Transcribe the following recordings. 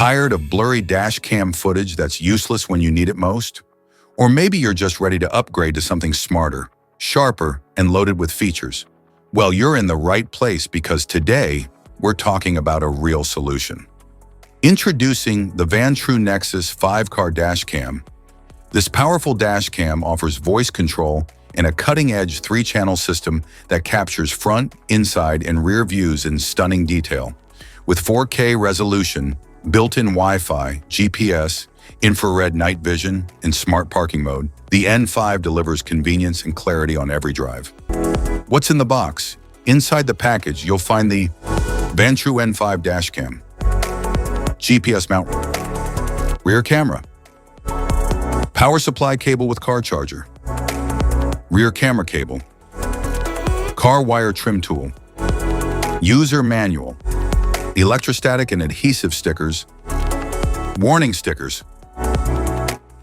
Tired of blurry dash cam footage that's useless when you need it most? Or maybe you're just ready to upgrade to something smarter, sharper, and loaded with features. Well, you're in the right place because today, we're talking about a real solution. Introducing the Vantrue N5 Dash Cam. This powerful dash cam offers voice control and a cutting-edge 3-channel system that captures front, inside, and rear views in stunning detail. With 4K resolution, built-in Wi-Fi, GPS, infrared night vision, and smart parking mode, the N5 delivers convenience and clarity on every drive. What's in the box? Inside the package, you'll find the Vantrue N5 Dash Cam, GPS mount, rear camera, power supply cable with car charger, rear camera cable, car wire trim tool, user manual, electrostatic and adhesive stickers, warning stickers.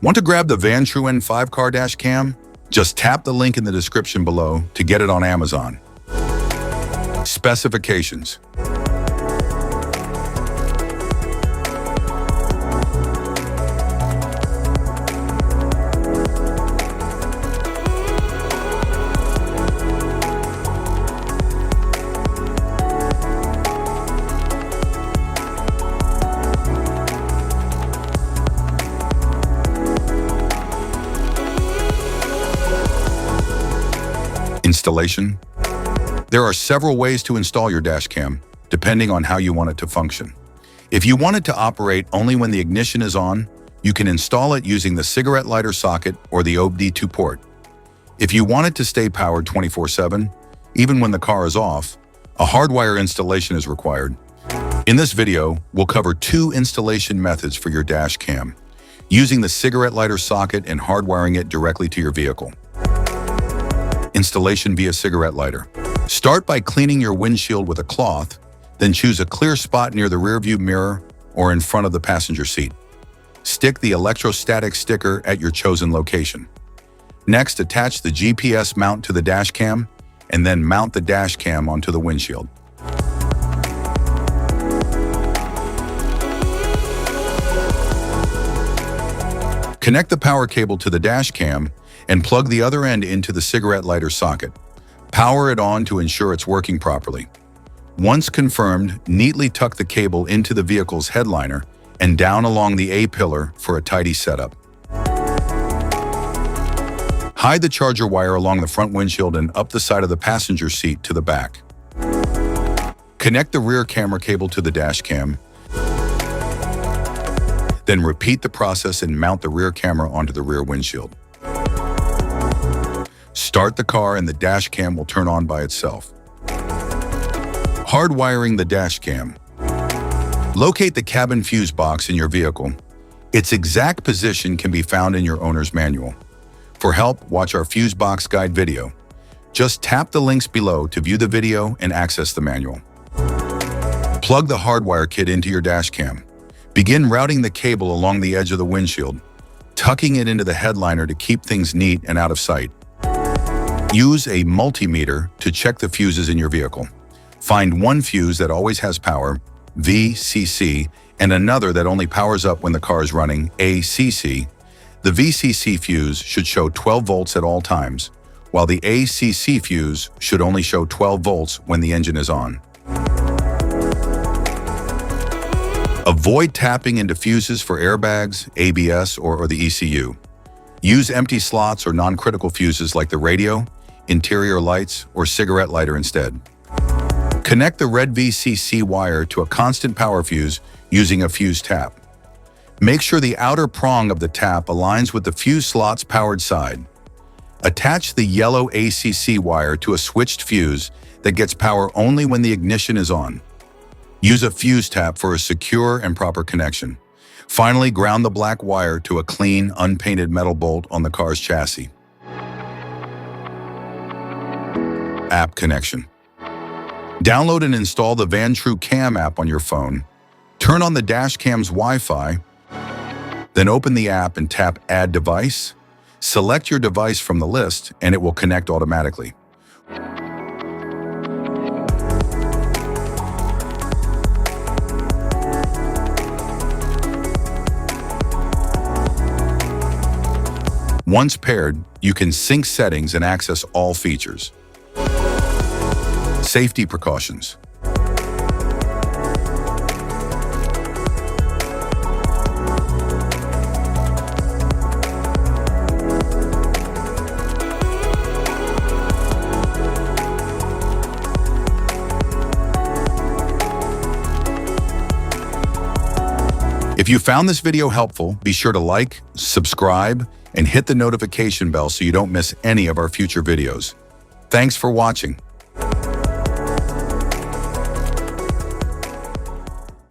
Want to grab the Vantrue N5 Dash Cam? Just tap the link in the description below to get it on Amazon. Specifications. Installation. There are several ways to install your dash cam, depending on how you want it to function. If you want it to operate only when the ignition is on, you can install it using the cigarette lighter socket or the OBD2 port. If you want it to stay powered 24/7, even when the car is off, a hardwire installation is required. In this video, we'll cover 2 installation methods for your dash cam, using the cigarette lighter socket and hardwiring it directly to your vehicle. Installation via cigarette lighter. Start by cleaning your windshield with a cloth, then choose a clear spot near the rearview mirror or in front of the passenger seat. Stick the electrostatic sticker at your chosen location. Next, attach the GPS mount to the dash cam and then mount the dash cam onto the windshield. Connect the power cable to the dash cam and plug the other end into the cigarette lighter socket. Power it on to ensure it's working properly. Once confirmed, neatly tuck the cable into the vehicle's headliner and down along the A-pillar for a tidy setup. Hide the charger wire along the front windshield and up the side of the passenger seat to the back. Connect the rear camera cable to the dash cam. Then repeat the process and mount the rear camera onto the rear windshield. Start the car and the dash cam will turn on by itself. Hardwiring the dash cam. Locate the cabin fuse box in your vehicle. Its exact position can be found in your owner's manual. For help, watch our fuse box guide video. Just tap the links below to view the video and access the manual. Plug the hardwire kit into your dash cam. Begin routing the cable along the edge of the windshield, tucking it into the headliner to keep things neat and out of sight. Use a multimeter to check the fuses in your vehicle. Find one fuse that always has power, VCC, and another that only powers up when the car is running, ACC. The VCC fuse should show 12 volts at all times, while the ACC fuse should only show 12 volts when the engine is on. Avoid tapping into fuses for airbags, ABS, or the ECU. Use empty slots or non-critical fuses like the radio, interior lights, or cigarette lighter instead. Connect the red VCC wire to a constant power fuse using a fuse tap. Make sure the outer prong of the tap aligns with the fuse slot's powered side. Attach the yellow ACC wire to a switched fuse that gets power only when the ignition is on. Use a fuse tap for a secure and proper connection. Finally, ground the black wire to a clean, unpainted metal bolt on the car's chassis. App connection. Download and install the Vantrue Cam app on your phone. Turn on the dash cam's Wi-Fi, then open the app and tap Add Device. Select your device from the list and it will connect automatically. Once paired, you can sync settings and access all features. Safety precautions. If you found this video helpful, be sure to like, subscribe, and hit the notification bell so you don't miss any of our future videos. Thanks for watching.